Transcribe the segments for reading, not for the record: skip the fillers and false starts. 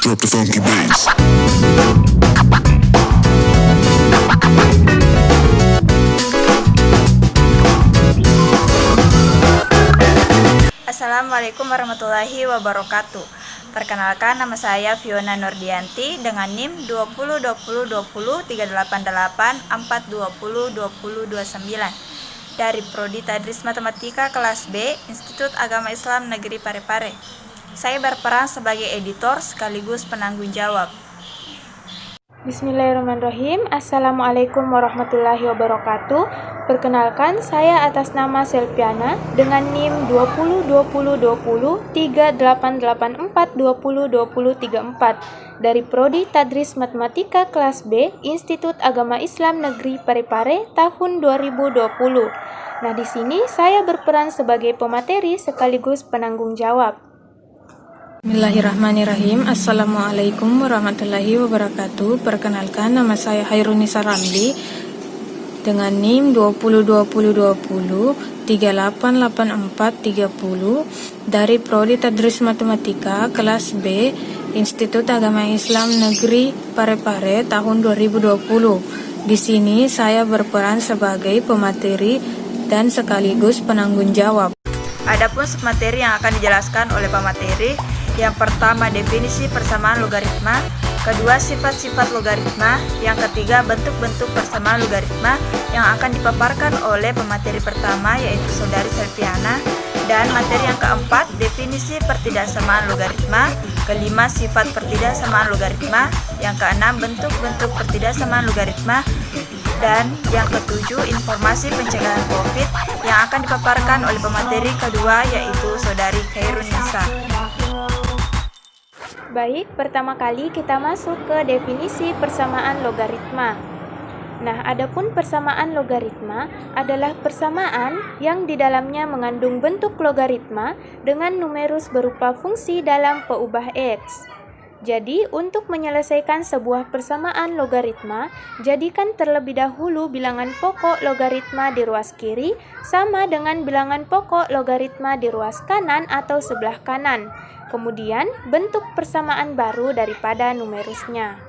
Drop the funky bass. Assalamualaikum warahmatullahi wabarakatuh. Perkenalkan, nama saya Fiona Nurdianti dengan NIM 2020203842022029 dari Prodi Tadris Matematika kelas B, Institut Agama Islam Negeri Parepare. Saya berperan sebagai editor sekaligus penanggung jawab. Bismillahirrahmanirrahim. Assalamualaikum warahmatullahi wabarakatuh. Perkenalkan, saya atas nama Selviana dengan NIM 2020203884202034 dari Prodi Tadris Matematika kelas B, Institut Agama Islam Negeri Parepare tahun 2020. Nah, di sini saya berperan sebagai pemateri sekaligus penanggung jawab. Bismillahirrahmanirrahim. Assalamualaikum warahmatullahi wabarakatuh. Perkenalkan, nama saya Hairunisa Ramli dengan NIM 202020388430 dari Prodi Tadris Matematika kelas B, Institut Agama Islam Negeri Parepare tahun 2020. Di sini saya berperan sebagai pemateri dan sekaligus penanggung jawab. Adapun submateri yang akan dijelaskan oleh pemateri, yang pertama definisi persamaan logaritma, kedua sifat-sifat logaritma, yang ketiga bentuk-bentuk persamaan logaritma yang akan dipaparkan oleh pemateri pertama yaitu saudari Selviana, dan materi yang keempat definisi pertidaksamaan logaritma, kelima sifat pertidaksamaan logaritma, yang keenam bentuk-bentuk pertidaksamaan logaritma, dan yang ketujuh informasi pencegahan COVID yang akan dipaparkan oleh pemateri kedua yaitu saudari Hairunisa. Baik, pertama kali kita masuk ke definisi persamaan logaritma. Nah, adapun persamaan logaritma adalah persamaan yang di dalamnya mengandung bentuk logaritma dengan numerus berupa fungsi dalam peubah X. Jadi, untuk menyelesaikan sebuah persamaan logaritma, jadikan terlebih dahulu bilangan pokok logaritma di ruas kiri sama dengan bilangan pokok logaritma di ruas kanan atau sebelah kanan. Kemudian, bentuk persamaan baru daripada numerusnya.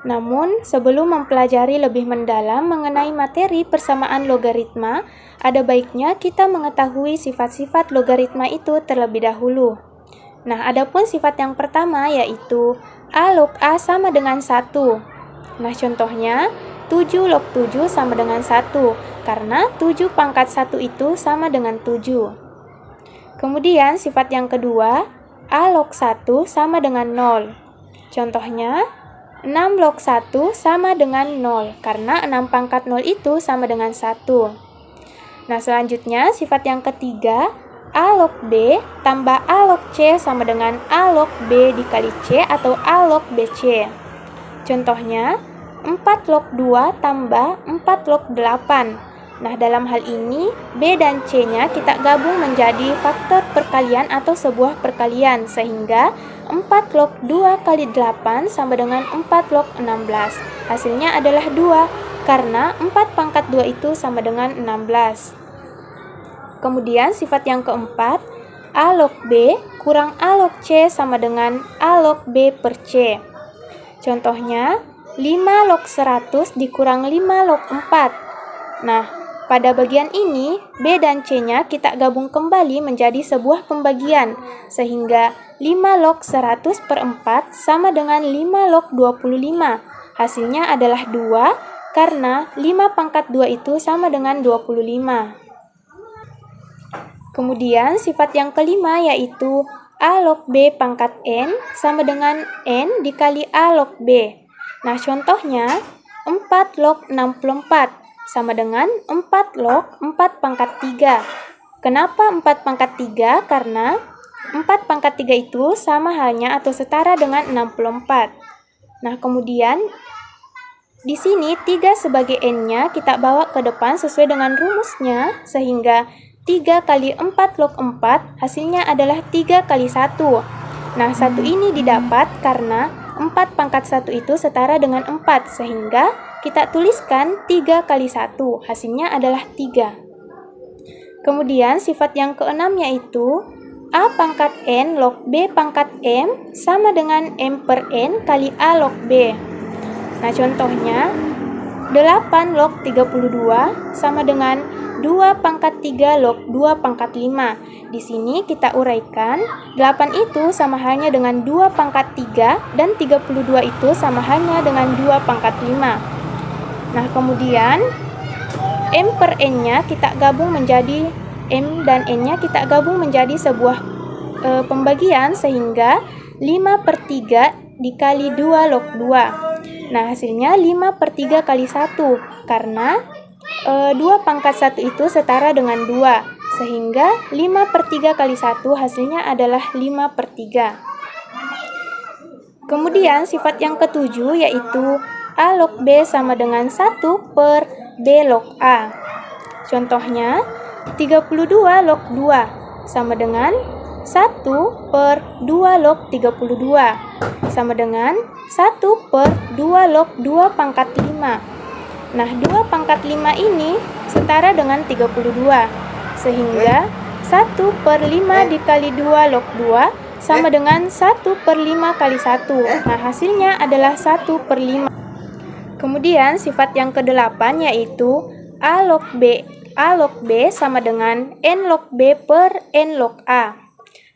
Namun, sebelum mempelajari lebih mendalam mengenai materi persamaan logaritma, ada baiknya kita mengetahui sifat-sifat logaritma itu terlebih dahulu. Nah, adapun sifat yang pertama yaitu A log A sama dengan 1. Nah, contohnya 7 log 7 sama dengan 1, karena 7 pangkat 1 itu sama dengan 7. Kemudian sifat yang kedua, A log 1 sama dengan 0. Contohnya 6 log 1 sama dengan 0, karena 6 pangkat 0 itu sama dengan 1. Nah, selanjutnya sifat yang ketiga, A log B tambah A log C sama dengan A log B dikali C atau A log BC. Contohnya, 4 log 2 tambah 4 log 8. Nah, dalam hal ini, B dan C-nya kita gabung menjadi faktor perkalian atau sebuah perkalian, sehingga 4 log 2 kali 8 sama dengan 4 log 16. Hasilnya adalah 2, karena 4 pangkat 2 itu sama dengan 16. Kemudian sifat yang keempat, A log B kurang A log C sama dengan A log B per C. Contohnya, 5 log 100 dikurang 5 log 4. Nah, pada bagian ini, B dan C-nya kita gabung kembali menjadi sebuah pembagian, sehingga 5 log 100 per 4 sama dengan 5 log 25. Hasilnya adalah 2, karena 5 pangkat 2 itu sama dengan 25. Kemudian sifat yang kelima yaitu A log B pangkat N sama dengan N dikali A log B. Nah, contohnya 4 log 64 sama dengan 4 log 4 pangkat 3. Kenapa 4 pangkat 3? Karena 4 pangkat 3 itu sama halnya atau setara dengan 64. Nah, kemudian di sini 3 sebagai N-nya kita bawa ke depan sesuai dengan rumusnya, sehingga 3 kali 4 log 4 hasilnya adalah 3 kali 1. Nah, 1 ini didapat karena 4 pangkat 1 itu setara dengan 4, sehingga kita tuliskan 3 kali 1, hasilnya adalah 3. Kemudian sifat yang keenam yaitu A pangkat N log B pangkat M sama dengan M per N kali A log B. Nah, contohnya 8 log 32 sama dengan 2 pangkat 3 log 2 pangkat 5. Di sini kita uraikan, 8 itu sama halnya dengan 2 pangkat 3 dan 32 itu sama halnya dengan 2 pangkat 5. Nah, kemudian M per N-nya kita gabung menjadi M dan N-nya kita gabung menjadi sebuah pembagian sehingga 5 per 3 dikali 2 log 2. Nah, hasilnya 5 per 3 kali 1 karena 2 pangkat 1 itu setara dengan 2 sehingga 5 per 3 kali 1 hasilnya adalah 5 per 3. Kemudian sifat yang ketujuh yaitu A log B sama dengan 1 per B log A. Contohnya 32 log 2 sama dengan 1 per 2 log 32 sama dengan 1 per 2 log 2 pangkat 5. Nah, 2 pangkat 5 ini setara dengan 32 sehingga 1 per 5 dikali 2 log 2 sama dengan 1 per 5 kali 1. Nah, hasilnya adalah 1 per 5. Kemudian sifat yang ke-8 yaitu A log B sama dengan N log B per N log A.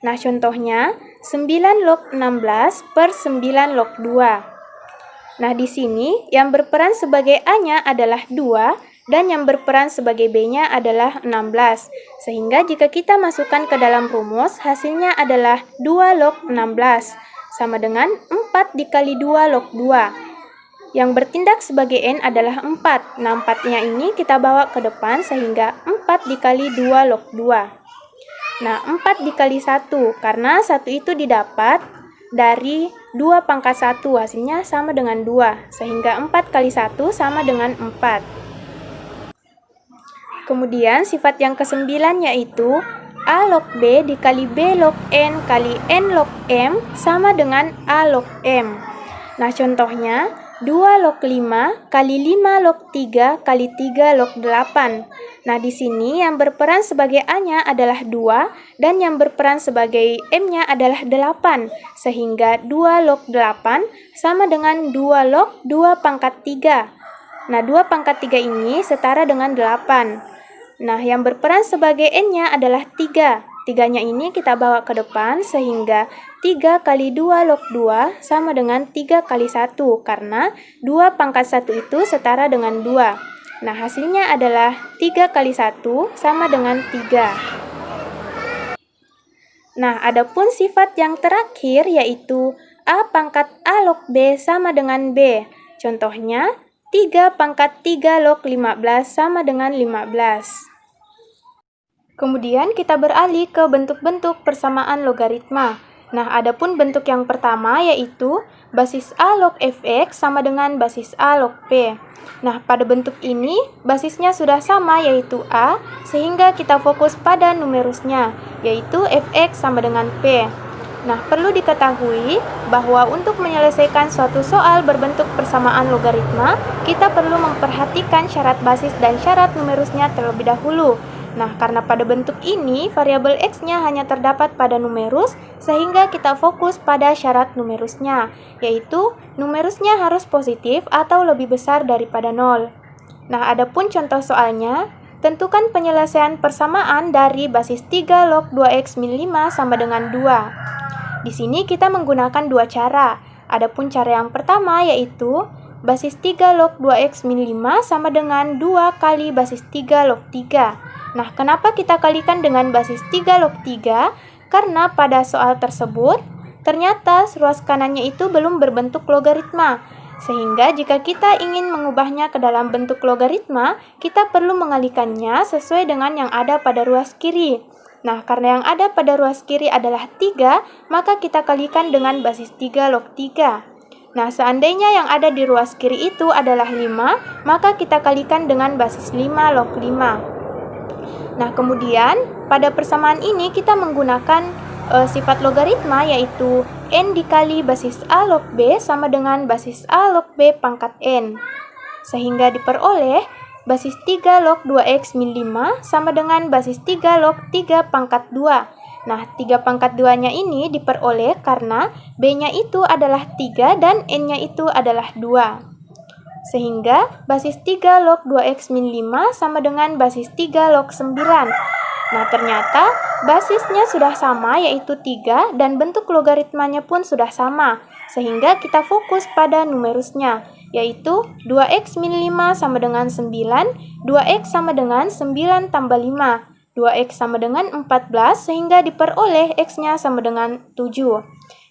Nah, contohnya 9 log 16 per 9 log 2. Nah, di sini yang berperan sebagai A-nya adalah 2 dan yang berperan sebagai B-nya adalah 16. Sehingga jika kita masukkan ke dalam rumus, hasilnya adalah 2 log 16 sama dengan 4 dikali 2 log 2. Yang bertindak sebagai N adalah 4. Nah, 4-nya ini kita bawa ke depan sehingga 4 dikali 2 log 2. Nah, 4 dikali 1 karena 1 itu didapat dari 2 pangkat 1, hasilnya sama dengan 2, sehingga 4 kali 1 sama dengan 4. Kemudian sifat yang ke-9 yaitu A log B dikali B log N kali N log M sama dengan A log M. Nah, contohnya 2 log 5 kali 5 log 3 kali 3 log 8. Nah, di sini yang berperan sebagai A-nya adalah 2 dan yang berperan sebagai M-nya adalah 8. Sehingga 2 log 8 sama dengan 2 log 2 pangkat 3. Nah, 2 pangkat 3 ini setara dengan 8. Nah, yang berperan sebagai N-nya adalah 3. 3-nya ini kita bawa ke depan sehingga 3 kali 2 log 2 sama dengan 3 kali 1 karena 2 pangkat 1 itu setara dengan 2. Nah, hasilnya adalah 3 kali 1 sama dengan 3. Nah, adapun sifat yang terakhir yaitu A pangkat A log B sama dengan B. Contohnya 3 pangkat 3 log 15 sama dengan 15. Kemudian kita beralih ke bentuk-bentuk persamaan logaritma. Nah, adapun bentuk yang pertama yaitu basis A log fx sama dengan basis A log p. Nah, pada bentuk ini basisnya sudah sama yaitu A, sehingga kita fokus pada numerusnya yaitu fx sama dengan p. Nah, perlu diketahui bahwa untuk menyelesaikan suatu soal berbentuk persamaan logaritma, kita perlu memperhatikan syarat basis dan syarat numerusnya terlebih dahulu. Nah, karena pada bentuk ini, variabel X-nya hanya terdapat pada numerus, sehingga kita fokus pada syarat numerusnya, yaitu numerusnya harus positif atau lebih besar daripada 0. Nah, adapun contoh soalnya, tentukan penyelesaian persamaan dari basis 3 log 2x min 5 sama dengan 2. Di sini kita menggunakan dua cara. Adapun cara yang pertama yaitu basis 3 log 2x min 5 sama dengan 2 kali basis 3 log 3. Nah, kenapa kita kalikan dengan basis 3 log 3? Karena pada soal tersebut, ternyata ruas kanannya itu belum berbentuk logaritma. Sehingga jika kita ingin mengubahnya ke dalam bentuk logaritma, kita perlu mengalikannya sesuai dengan yang ada pada ruas kiri. Nah, karena yang ada pada ruas kiri adalah 3, maka kita kalikan dengan basis 3 log 3. Nah, seandainya yang ada di ruas kiri itu adalah 5, maka kita kalikan dengan basis 5 log 5. Nah, kemudian pada persamaan ini kita menggunakan sifat logaritma yaitu N dikali basis A log B sama dengan basis A log B pangkat N. Sehingga diperoleh basis 3 log 2x min 5 sama dengan basis 3 log 3 pangkat 2. Nah, 3 pangkat 2-nya ini diperoleh karena B-nya itu adalah 3 dan N-nya itu adalah 2. Sehingga basis 3 log 2x min 5 sama dengan basis 3 log 9. Nah, ternyata basisnya sudah sama yaitu 3 dan bentuk logaritmanya pun sudah sama. Sehingga kita fokus pada numerusnya, yaitu 2x min 5 sama dengan 9, 2x sama dengan 9 tambah 5. 2x sama dengan 14 sehingga diperoleh x-nya sama dengan 7.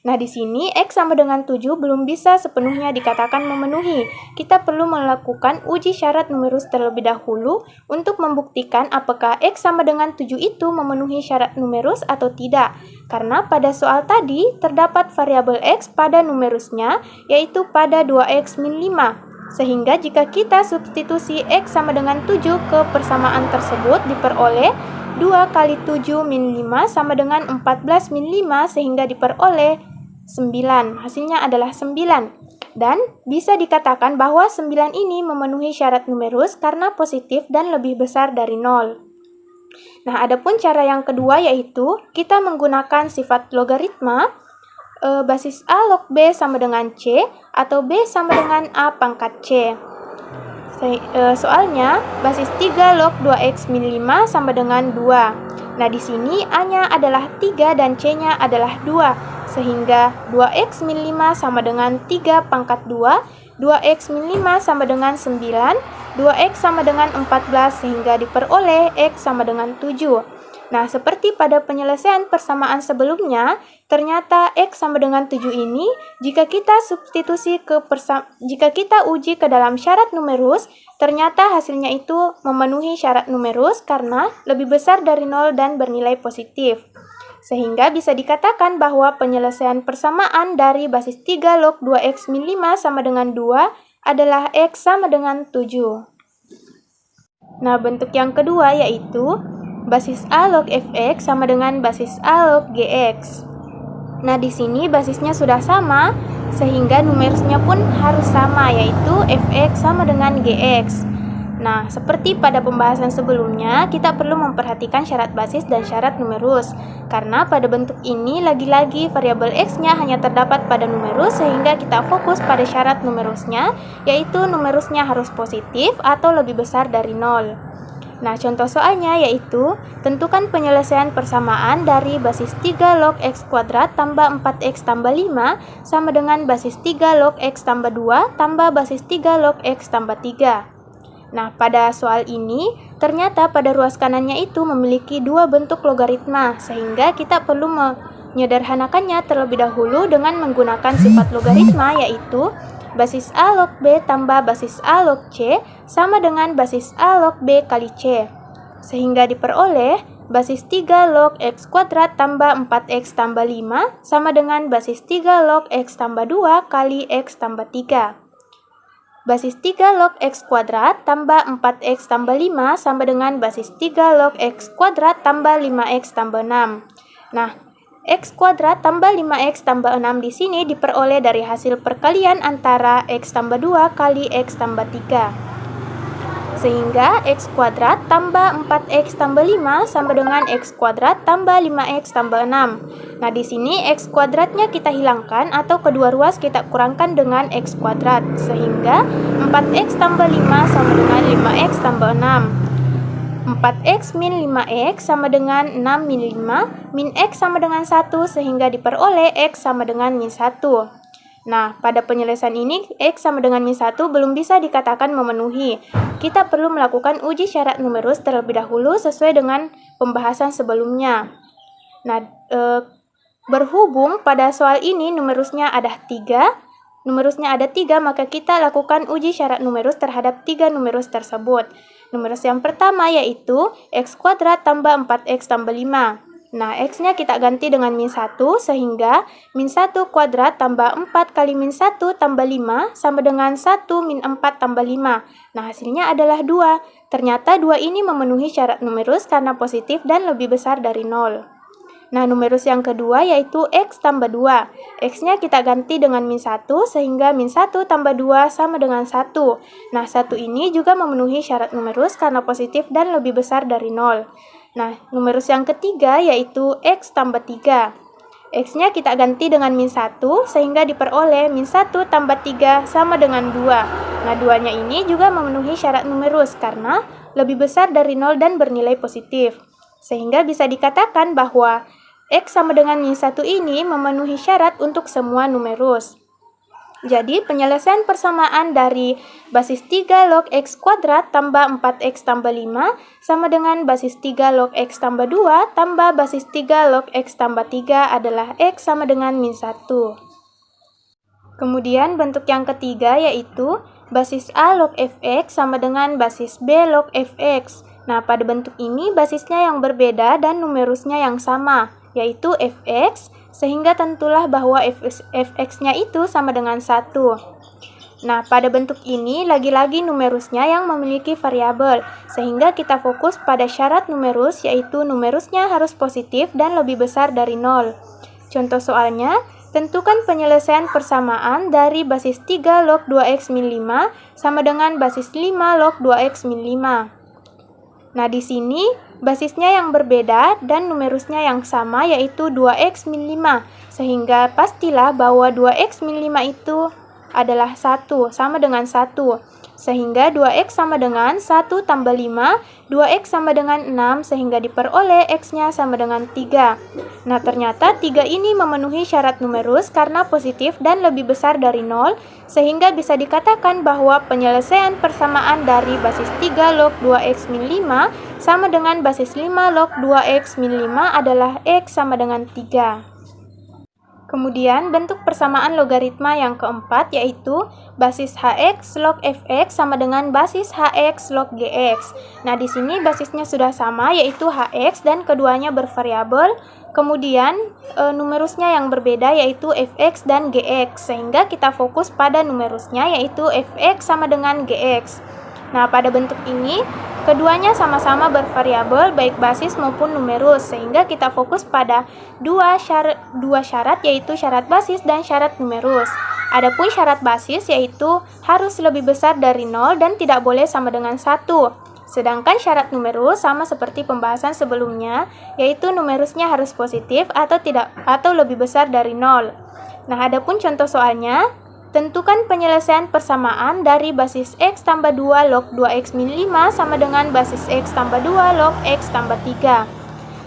Nah, di sini x sama dengan 7 belum bisa sepenuhnya dikatakan memenuhi. Kita perlu melakukan uji syarat numerus terlebih dahulu untuk membuktikan apakah x sama dengan 7 itu memenuhi syarat numerus atau tidak. Karena pada soal tadi terdapat variabel x pada numerusnya yaitu pada 2x min 5. Sehingga jika kita substitusi x sama dengan 7 ke persamaan tersebut diperoleh 2 kali 7 min 5 sama dengan 14 min 5 sehingga diperoleh 9. Hasilnya adalah 9. Dan bisa dikatakan bahwa 9 ini memenuhi syarat numerus karena positif dan lebih besar dari 0. Nah, adapun cara yang kedua yaitu kita menggunakan sifat logaritma basis A log B sama dengan C atau B sama dengan A pangkat C. Soalnya basis 3 log 2x min 5 sama dengan 2. Nah, di sini A-nya adalah 3 dan C-nya adalah 2. Sehingga 2x min 5 sama dengan 3 pangkat 2, 2x min 5 sama dengan 9, 2x sama dengan 14 sehingga diperoleh x sama dengan 7. Nah, seperti pada penyelesaian persamaan sebelumnya, ternyata x sama dengan 7 ini jika kita uji ke dalam syarat numerus, ternyata hasilnya itu memenuhi syarat numerus karena lebih besar dari 0 dan bernilai positif. Sehingga bisa dikatakan bahwa penyelesaian persamaan dari basis 3 log 2x min 5 sama dengan 2 adalah x sama dengan 7. Nah, bentuk yang kedua yaitu basis A log fx sama dengan basis A log gx. Nah, di sini basisnya sudah sama, sehingga numerusnya pun harus sama, yaitu fx sama dengan gx. Nah, seperti pada pembahasan sebelumnya, kita perlu memperhatikan syarat basis dan syarat numerus. Karena pada bentuk ini, lagi-lagi variabel x-nya hanya terdapat pada numerus, sehingga kita fokus pada syarat numerusnya, yaitu numerusnya harus positif atau lebih besar dari 0. Nah, contoh soalnya yaitu tentukan penyelesaian persamaan dari basis 3 log x kuadrat tambah 4x tambah 5 sama dengan basis 3 log x tambah 2 tambah basis 3 log x tambah 3. Nah, pada soal ini ternyata pada ruas kanannya itu memiliki dua bentuk logaritma, sehingga kita perlu menyederhanakannya terlebih dahulu dengan menggunakan sifat logaritma yaitu basis A log B tambah basis A log C sama dengan basis A log B kali C. Sehingga diperoleh basis 3 log x kuadrat tambah 4x tambah 5 sama dengan basis 3 log x tambah 2 kali x tambah 3. Basis 3 log x kuadrat tambah 4x tambah 5 sama dengan basis 3 log x kuadrat tambah 5x tambah 6. Nah, x kuadrat tambah 5x tambah 6 di sini diperoleh dari hasil perkalian antara x tambah 2 kali x tambah 3. Sehingga x kuadrat tambah 4x tambah 5 sama dengan x kuadrat tambah 5x tambah 6. Nah, di sini x kuadratnya kita hilangkan atau kedua ruas kita kurangkan dengan x kuadrat. Sehingga 4x tambah 5 sama dengan 5x tambah 6. 4x min 5x sama dengan 6 min 5, min x sama dengan 1 sehingga diperoleh x sama dengan min 1. Nah, pada penyelesaian ini x sama dengan min 1 belum bisa dikatakan memenuhi. Kita perlu melakukan uji syarat numerus terlebih dahulu sesuai dengan pembahasan sebelumnya. Nah, berhubung pada soal ini numerusnya ada 3, maka kita lakukan uji syarat numerus terhadap 3 numerus tersebut. Numerus yang pertama yaitu x kuadrat tambah 4x tambah 5. Nah, x-nya kita ganti dengan min 1 sehingga min 1 kuadrat tambah 4 kali min 1 tambah 5 sama dengan 1 min 4 tambah 5. Nah, hasilnya adalah 2. Ternyata 2 ini memenuhi syarat numerus karena positif dan lebih besar dari 0. Nah, numerus yang kedua yaitu x tambah 2. X-nya kita ganti dengan min 1 sehingga min 1 tambah 2 sama dengan 1. Nah, 1 ini juga memenuhi syarat numerus karena positif dan lebih besar dari 0. Nah, numerus yang ketiga yaitu X tambah 3. X-nya kita ganti dengan min 1 sehingga diperoleh min 1 tambah 3 sama dengan 2. Nah, 2-nya ini juga memenuhi syarat numerus karena lebih besar dari 0 dan bernilai positif. Sehingga bisa dikatakan bahwa X sama dengan min 1 ini memenuhi syarat untuk semua numerus. Jadi, penyelesaian persamaan dari basis 3 log X kuadrat tambah 4X tambah 5 sama dengan basis 3 log X tambah 2 tambah basis 3 log X tambah 3 adalah X sama dengan min 1. Kemudian bentuk yang ketiga yaitu basis A log Fx sama dengan basis B log Fx. Nah, pada bentuk ini basisnya yang berbeda dan numerusnya yang sama, yaitu Fx, sehingga tentulah bahwa Fx-nya itu sama dengan 1. Nah, pada bentuk ini lagi-lagi numerusnya yang memiliki variabel, sehingga kita fokus pada syarat numerus, yaitu numerusnya harus positif dan lebih besar dari 0. Contoh soalnya, tentukan penyelesaian persamaan dari basis 3 log 2x min 5 sama dengan basis 5 log 2x min 5. Nah, di sini basisnya yang berbeda dan numerusnya yang sama yaitu 2x min 5. Sehingga pastilah bahwa 2x min 5 itu adalah 1, sama dengan 1. Sehingga 2x sama dengan 1 tambah 5, 2x sama dengan 6, sehingga diperoleh x-nya sama dengan 3. Nah, ternyata 3 ini memenuhi syarat numerus karena positif dan lebih besar dari 0, sehingga bisa dikatakan bahwa penyelesaian persamaan dari basis 3 log 2x min 5 sama dengan basis 5 log 2x min 5 adalah x sama dengan 3. Kemudian bentuk persamaan logaritma yang keempat yaitu basis hx log fx sama dengan basis hx log gx. Nah, di sini basisnya sudah sama yaitu hx dan keduanya bervariabel. Kemudian numerusnya yang berbeda yaitu fx dan gx, sehingga kita fokus pada numerusnya yaitu fx sama dengan gx. Nah, pada bentuk ini keduanya sama-sama bervariabel baik basis maupun numerus, sehingga kita fokus pada dua syarat yaitu syarat basis dan syarat numerus. Adapun syarat basis yaitu harus lebih besar dari 0 dan tidak boleh sama dengan 1. Sedangkan syarat numerus sama seperti pembahasan sebelumnya, yaitu numerusnya harus positif atau lebih besar dari 0. Nah, adapun contoh soalnya, tentukan penyelesaian persamaan dari basis x tambah 2 log 2x min 5 sama dengan basis x tambah 2 log x tambah 3.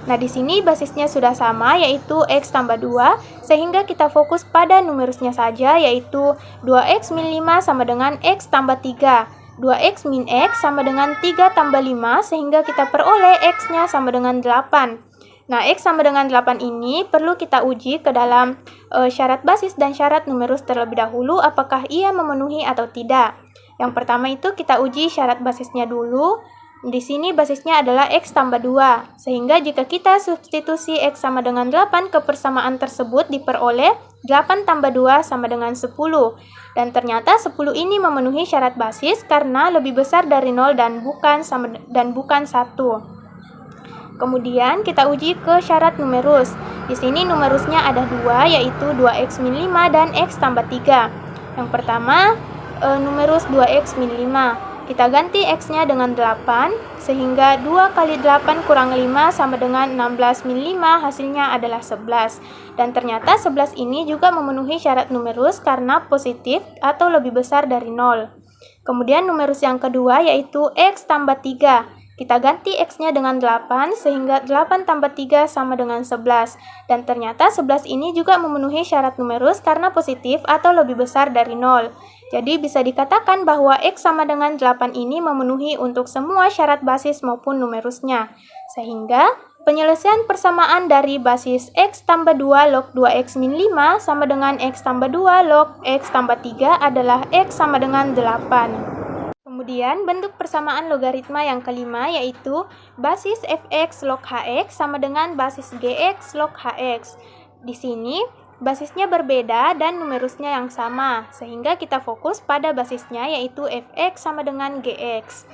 Nah, di sini basisnya sudah sama yaitu x tambah 2, sehingga kita fokus pada numerusnya saja yaitu 2x min 5 sama dengan x tambah 3. 2x min x sama dengan 3 tambah 5, sehingga kita peroleh x-nya sama dengan 8. Nah, X sama dengan 8 ini perlu kita uji ke dalam syarat basis dan syarat numerus terlebih dahulu apakah ia memenuhi atau tidak. Yang pertama itu kita uji syarat basisnya dulu. Di sini basisnya adalah X tambah 2. Sehingga jika kita substitusi X sama dengan 8 ke persamaan tersebut diperoleh 8 tambah 2 sama dengan 10. Dan ternyata 10 ini memenuhi syarat basis karena lebih besar dari 0 dan bukan 1. Kemudian kita uji ke syarat numerus. Di sini numerusnya ada 2 yaitu 2x min 5 dan x tambah 3. Yang pertama numerus 2x min 5. Kita ganti x-nya dengan 8 sehingga 2 kali 8 kurang 5 sama dengan 16 min 5, hasilnya adalah 11. Dan ternyata 11 ini juga memenuhi syarat numerus karena positif atau lebih besar dari 0. Kemudian numerus yang kedua yaitu x tambah 3. Kita ganti x-nya dengan 8 sehingga 8 tambah 3 sama dengan 11. Dan ternyata 11 ini juga memenuhi syarat numerus karena positif atau lebih besar dari 0. Jadi bisa dikatakan bahwa x sama dengan 8 ini memenuhi untuk semua syarat basis maupun numerusnya. Sehingga penyelesaian persamaan dari basis x tambah 2 log 2x min 5 sama dengan x tambah 2 log x tambah 3 adalah x sama dengan 8. Kemudian bentuk persamaan logaritma yang kelima yaitu basis fx log hx sama dengan basis gx log hx. Di sini basisnya berbeda dan numerusnya yang sama, sehingga kita fokus pada basisnya yaitu fx sama dengan gx.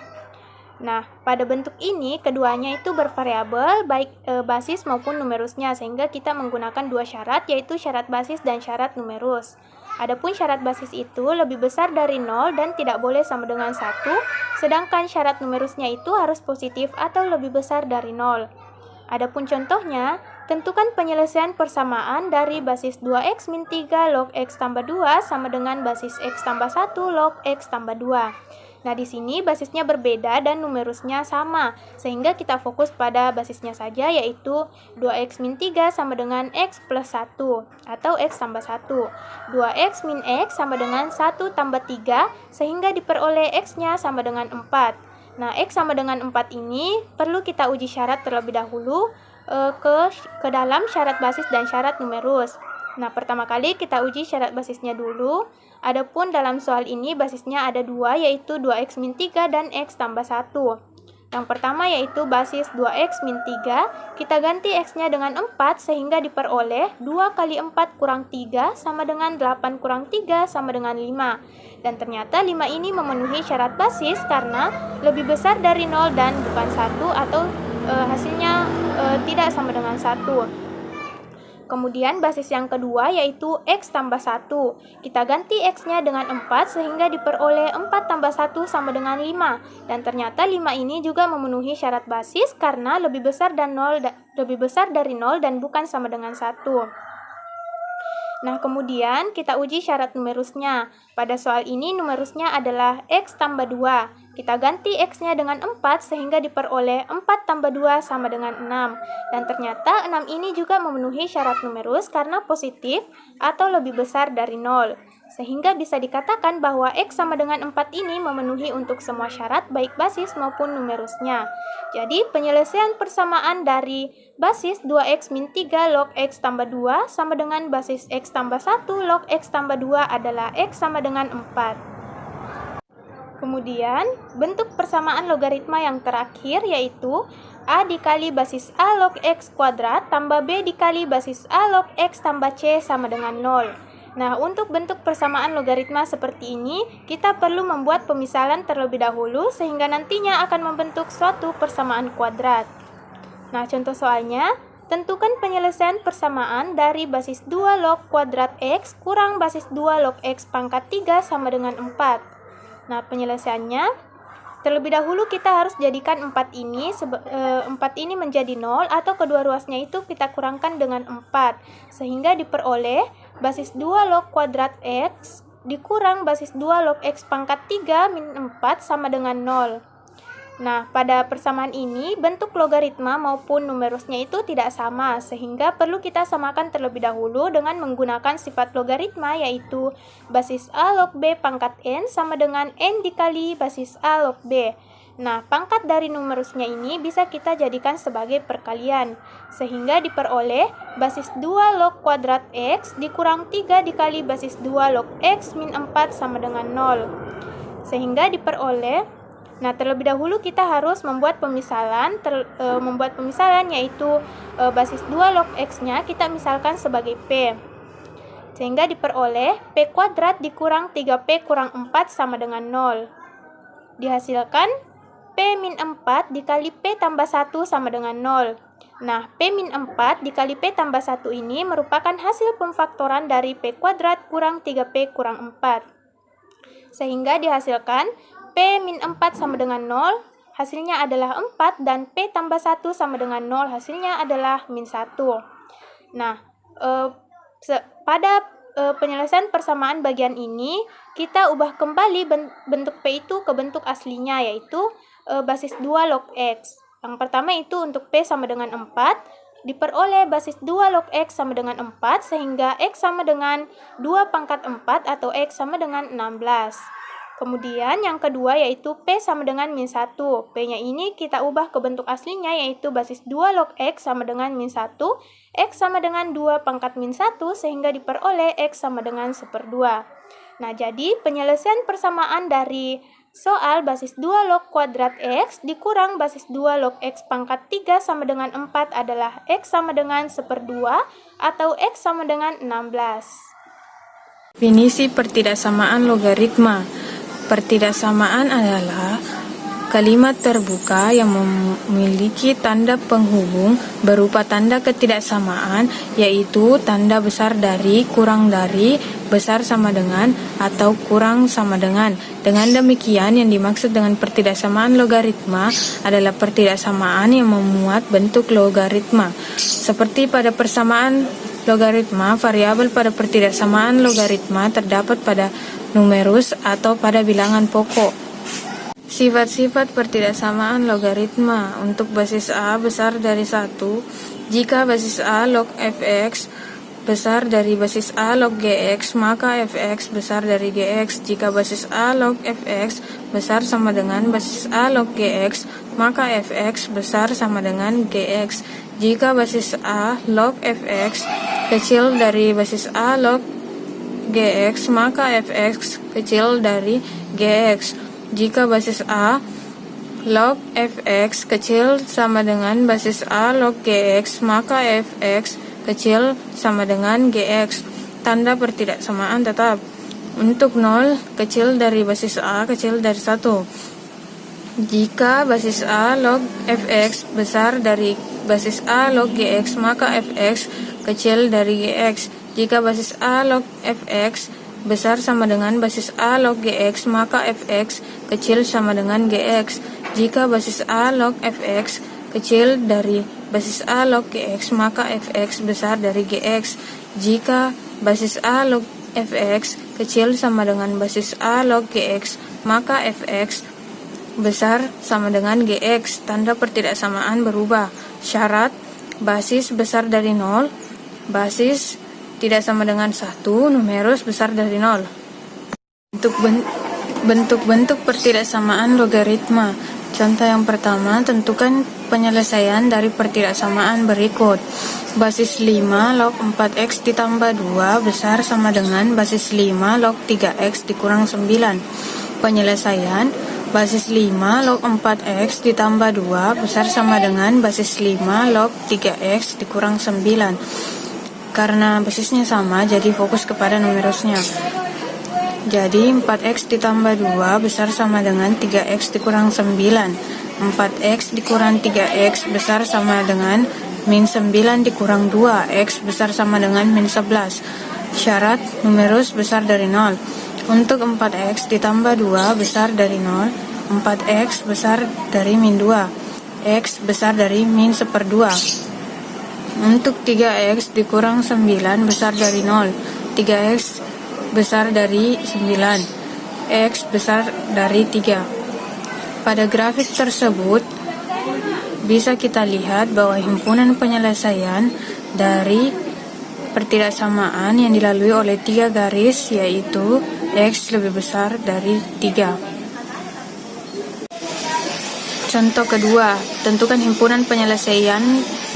Nah, pada bentuk ini keduanya itu bervariabel baik basis maupun numerusnya, sehingga kita menggunakan dua syarat yaitu syarat basis dan syarat numerus. Adapun syarat basis itu lebih besar dari 0 dan tidak boleh sama dengan 1, sedangkan syarat numerusnya itu harus positif atau lebih besar dari 0. Adapun contohnya, tentukan penyelesaian persamaan dari basis 2x min 3 log x tambah 2 sama dengan basis x tambah 1 log x tambah 2. Nah, di sini basisnya berbeda dan numerusnya sama, sehingga kita fokus pada basisnya saja, yaitu 2x min 3 sama dengan x plus 1, atau x tambah 1. 2x min x sama dengan 1 tambah 3, sehingga diperoleh x-nya sama dengan 4. Nah, x sama dengan 4 ini perlu kita uji syarat terlebih dahulu ke dalam syarat basis dan syarat numerus. Nah, pertama kali kita uji syarat basisnya dulu. Adapun dalam soal ini basisnya ada 2, yaitu 2x min 3 dan x tambah 1. Yang pertama yaitu basis 2x min 3, kita ganti x-nya dengan 4 sehingga diperoleh 2 kali 4 kurang 3 sama dengan 8 kurang 3 sama dengan 5. Dan ternyata 5 ini memenuhi syarat basis karena lebih besar dari 0 dan bukan 1, atau hasilnya tidak sama dengan 1. Kemudian basis yang kedua yaitu x tambah 1. Kita ganti x-nya dengan 4 sehingga diperoleh 4 tambah 1 sama dengan 5. Dan ternyata 5 ini juga memenuhi syarat basis karena lebih besar dari 0 dan bukan sama dengan 1. Nah, kemudian kita uji syarat numerusnya. Pada soal ini numerusnya adalah x tambah 2. Kita ganti x-nya dengan 4 sehingga diperoleh 4 tambah 2 sama dengan 6. Dan ternyata 6 ini juga memenuhi syarat numerus karena positif atau lebih besar dari 0. Sehingga bisa dikatakan bahwa x sama dengan 4 ini memenuhi untuk semua syarat baik basis maupun numerusnya. Jadi penyelesaian persamaan dari basis 2x min 3 log x tambah 2 sama dengan basis x tambah 1 log x tambah 2 adalah x sama dengan 4. Kemudian, bentuk persamaan logaritma yang terakhir yaitu A dikali basis A log X kuadrat tambah B dikali basis A log X tambah C sama dengan 0. Nah, untuk bentuk persamaan logaritma seperti ini, kita perlu membuat pemisalan terlebih dahulu sehingga nantinya akan membentuk suatu persamaan kuadrat. Nah, contoh soalnya, tentukan penyelesaian persamaan dari basis 2 log kuadrat X kurang basis 2 log X pangkat 3 sama dengan 4. Nah, penyelesaiannya, terlebih dahulu kita harus jadikan 4 ini menjadi 0, atau kedua ruasnya itu kita kurangkan dengan 4, sehingga diperoleh basis 2 log kuadrat X dikurang basis 2 log X pangkat 3 min 4 sama dengan 0. Nah, pada persamaan ini, bentuk logaritma maupun numerusnya itu tidak sama, sehingga perlu kita samakan terlebih dahulu dengan menggunakan sifat logaritma, yaitu basis A log B pangkat N sama dengan N dikali basis A log B. Nah, pangkat dari numerusnya ini bisa kita jadikan sebagai perkalian, sehingga diperoleh basis 2 log kuadrat X dikurang 3 dikali basis 2 log X min 4 sama dengan 0. Sehingga diperoleh, nah, terlebih dahulu kita harus membuat pemisalan, yaitu basis 2 log X-nya kita misalkan sebagai P. Sehingga diperoleh P kuadrat dikurang 3P kurang 4 sama dengan 0. Dihasilkan P min 4 dikali P tambah 1 sama dengan 0. Nah, P min 4 dikali P tambah 1 ini merupakan hasil pemfaktoran dari P kuadrat kurang 3P kurang 4. Sehingga dihasilkan P min 4 sama dengan 0, hasilnya adalah 4, dan P tambah 1 sama dengan 0, hasilnya adalah min 1. Nah, pada penyelesaian persamaan bagian ini, kita ubah kembali bentuk P itu ke bentuk aslinya, yaitu basis 2 log X. Yang pertama itu untuk P sama dengan 4, diperoleh basis 2 log X sama dengan 4, sehingga X sama dengan 2 pangkat 4 atau X sama dengan 16. Kemudian yang kedua yaitu P sama dengan min 1. P-nya ini kita ubah ke bentuk aslinya, yaitu basis 2 log X sama dengan min 1. X sama dengan 2 pangkat min 1 sehingga diperoleh X sama dengan 1/2. Nah, jadi penyelesaian persamaan dari soal basis 2 log kuadrat X dikurang basis 2 log X pangkat 3 sama dengan 4 adalah X sama dengan 1/2 atau X sama dengan 16. Definisi pertidaksamaan logaritma. Pertidaksamaan adalah kalimat terbuka yang memiliki tanda penghubung berupa tanda ketidaksamaan, yaitu tanda besar dari, kurang dari, besar sama dengan, atau kurang sama dengan. Dengan demikian, yang dimaksud dengan pertidaksamaan logaritma adalah pertidaksamaan yang memuat bentuk logaritma. Seperti pada persamaan logaritma, variabel pada pertidaksamaan logaritma terdapat pada numerus atau pada bilangan pokok. Sifat-sifat pertidaksamaan logaritma. Untuk basis A besar dari 1, jika basis A log fx besar dari basis A log gx, maka fx besar dari gx. Jika basis A log fx besar sama dengan basis A log gx, maka fx besar sama dengan gx. Jika basis A log fx kecil dari basis A log gx, maka fx kecil dari gx. Jika basis A log fx kecil sama dengan basis A log gx, maka fx kecil sama dengan gx. Tanda pertidaksamaan tetap. Untuk 0 kecil dari basis A kecil dari 1. Jika basis A log fx besar dari basis A log gx, maka fx kecil dari gx. Jika basis A log fx besar sama dengan basis A log gx, maka fx kecil sama dengan gx. Jika basis A log fx kecil dari basis A log gx, maka fx besar dari gx. Jika basis A log fx kecil sama dengan basis A log gx, maka fx besar sama dengan gx. Tanda pertidaksamaan berubah. Syarat: basis besar dari 0, basis tidak sama dengan 1, numerus besar dari 0. Bentuk-bentuk pertidaksamaan logaritma. Contoh yang pertama, tentukan penyelesaian dari pertidaksamaan berikut. Basis 5 log 4x ditambah 2 besar sama dengan basis 5 log 3x dikurang 9. Penyelesaian: basis 5 log 4x ditambah 2 besar sama dengan basis 5 log 3x dikurang 9. Karena basisnya sama, jadi fokus kepada numerusnya. Jadi 4x ditambah 2 besar sama dengan 3x dikurang 9. 4x dikurang 3x besar sama dengan min 9 dikurang 2. X besar sama dengan min 11. Syarat: numerus besar dari 0. Untuk 4x ditambah 2 besar dari 0, 4x besar dari min 2. X besar dari min 1/2. Untuk 3x dikurang 9 besar dari 0, 3x besar dari 9, x besar dari 3. Pada grafik tersebut, bisa kita lihat bahwa himpunan penyelesaian dari pertidaksamaan yang dilalui oleh 3 garis, yaitu x lebih besar dari 3. Contoh kedua, tentukan himpunan penyelesaian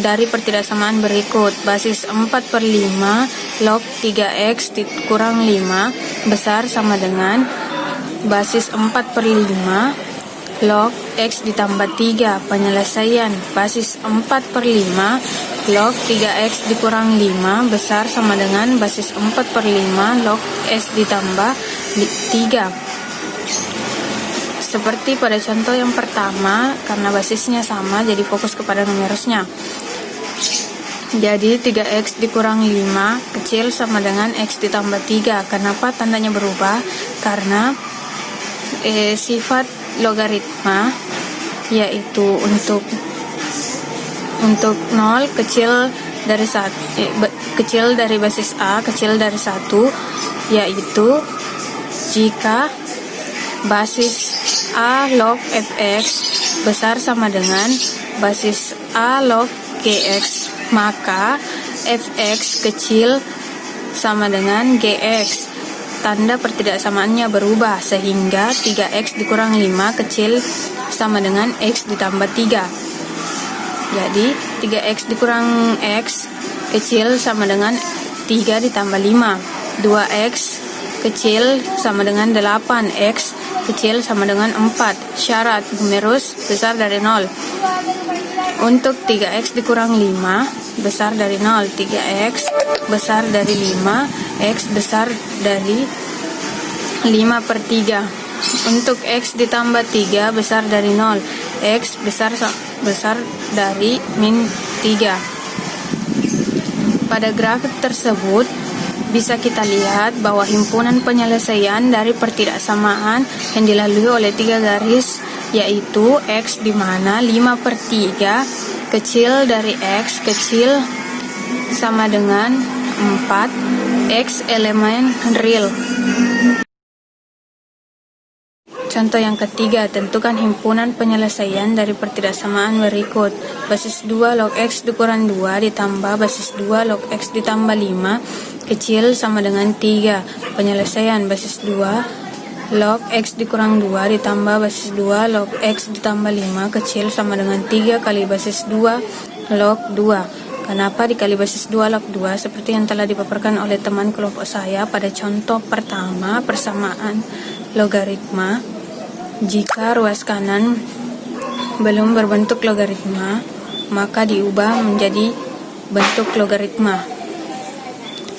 dari pertidaksamaan berikut. Basis 4/5 log 3x dikurang 5 besar sama dengan basis 4/5 log x ditambah 3. Penyelesaian: basis 4/5 log 3x dikurang 5 besar sama dengan basis 4/5 log x ditambah 3. Seperti pada contoh yang pertama, karena basisnya sama, jadi fokus kepada numerusnya. Jadi 3x dikurang 5 kecil sama dengan x ditambah 3. Kenapa tandanya berubah? Karena sifat logaritma, yaitu untuk 0 kecil dari kecil dari basis A kecil dari 1, yaitu jika basis A log fx besar sama dengan basis A log gx, maka fx kecil sama dengan gx. Tanda pertidaksamaannya berubah sehingga 3x dikurang 5 kecil sama dengan x ditambah 3. Jadi 3x dikurang x kecil sama dengan 3 ditambah 5. 2x kecil sama dengan 8, x kecil sama dengan 4. Syarat: numerus besar dari 0. Untuk 3x dikurang 5 besar dari 0, 3x besar dari 5, x besar dari 5/3. Untuk X ditambah 3 besar dari 0. X besar dari min 3. Pada grafik tersebut, bisa kita lihat bahwa himpunan penyelesaian dari pertidaksamaan yang dilalui oleh 3 garis, yaitu X di mana 5/3 kecil dari X kecil sama dengan 4 X elemen real. Contoh yang ketiga, tentukan himpunan penyelesaian dari pertidaksamaan berikut. Basis 2 log X dikurang 2 ditambah basis 2 log X ditambah 5 kecil sama dengan 3. Penyelesaian basis 2 log X dikurang 2 ditambah basis 2 log X ditambah 5 kecil sama dengan 3 kali basis 2 log 2. Kenapa dikali basis 2 log 2? Seperti yang telah dipaparkan oleh teman kelompok saya pada contoh pertama persamaan logaritma. Jika ruas kanan belum berbentuk logaritma, maka diubah menjadi bentuk logaritma.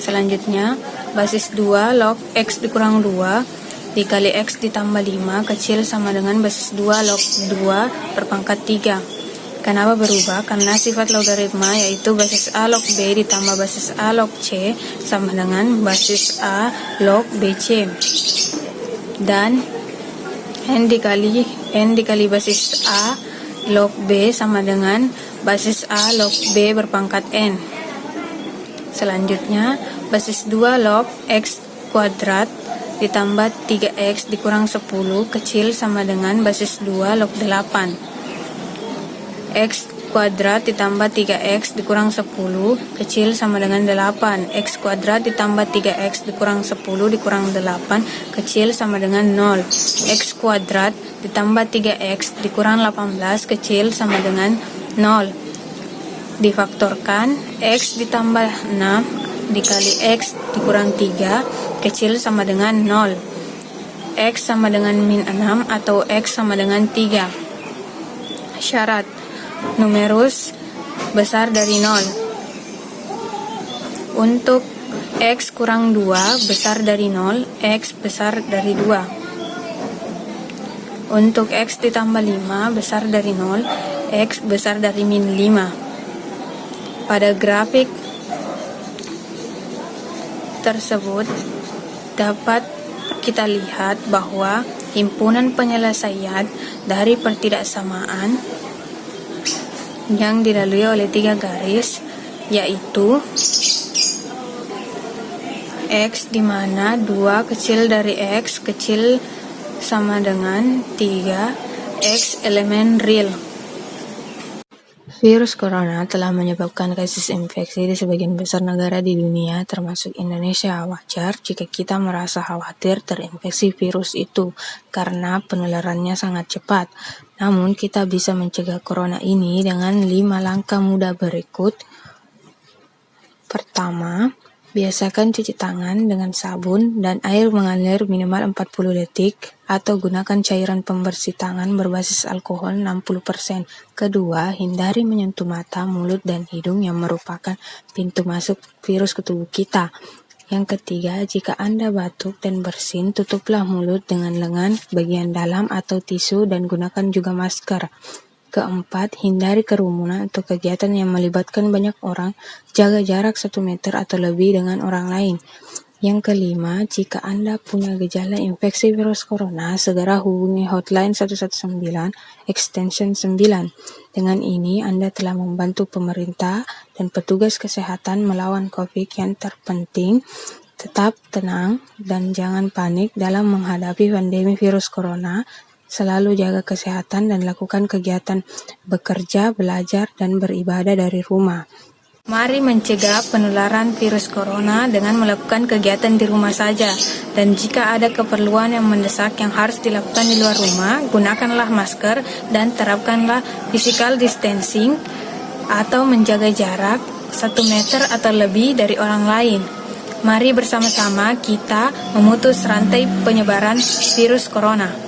Selanjutnya, basis 2 log X dikurang 2 dikali X ditambah 5 kecil sama dengan basis 2 log 2 berpangkat 3. Kenapa berubah? Karena sifat logaritma yaitu basis A log B ditambah basis A log C sama dengan basis A log BC. Dan N dikali basis A log B sama dengan basis A log B berpangkat N. Selanjutnya, basis 2 log X kuadrat ditambah 3X dikurang 10 kecil sama dengan basis 2 log 8. X kuadrat ditambah 3X dikurang 10 kecil sama dengan 8. X kuadrat ditambah 3X dikurang 10 dikurang 8 kecil sama dengan 0. X kuadrat ditambah 3X dikurang 18 kecil sama dengan 0. Difaktorkan, X ditambah 6 dikali X dikurang 3 kecil sama dengan 0. X sama dengan min 6 atau X sama dengan 3. Syarat numerus besar dari 0. Untuk X kurang 2 besar dari 0, X besar dari 2. Untuk X ditambah 5 besar dari 0, X besar dari min 5. Pada grafik tersebut dapat kita lihat bahwa himpunan penyelesaian dari pertidaksamaan yang dilalui oleh 3 garis, yaitu X di mana 2 kecil dari X kecil sama dengan 3 X elemen real. Virus corona telah menyebabkan kasus infeksi di sebagian besar negara di dunia, termasuk Indonesia. Wajar jika kita merasa khawatir terinfeksi virus itu, karena penularannya sangat cepat. Namun, kita bisa mencegah corona ini dengan 5 langkah mudah berikut. Pertama, biasakan cuci tangan dengan sabun dan air mengalir minimal 40 detik atau gunakan cairan pembersih tangan berbasis alkohol 60%. Kedua, hindari menyentuh mata, mulut, dan hidung yang merupakan pintu masuk virus ke tubuh kita. Yang ketiga, jika Anda batuk dan bersin, tutuplah mulut dengan lengan bagian dalam atau tisu dan gunakan juga masker. Keempat, hindari kerumunan atau kegiatan yang melibatkan banyak orang, jaga jarak 1 meter atau lebih dengan orang lain. Yang kelima, jika Anda punya gejala infeksi virus corona, segera hubungi hotline 119 extension 9. Dengan ini, Anda telah membantu pemerintah dan petugas kesehatan melawan COVID. Yang terpenting, tetap tenang dan jangan panik dalam menghadapi pandemi virus corona. Selalu jaga kesehatan dan lakukan kegiatan bekerja, belajar, dan beribadah dari rumah. Mari mencegah penularan virus corona dengan melakukan kegiatan di rumah saja. Dan jika ada keperluan yang mendesak yang harus dilakukan di luar rumah, gunakanlah masker dan terapkanlah physical distancing atau menjaga jarak 1 meter atau lebih dari orang lain. Mari bersama-sama kita memutus rantai penyebaran virus corona.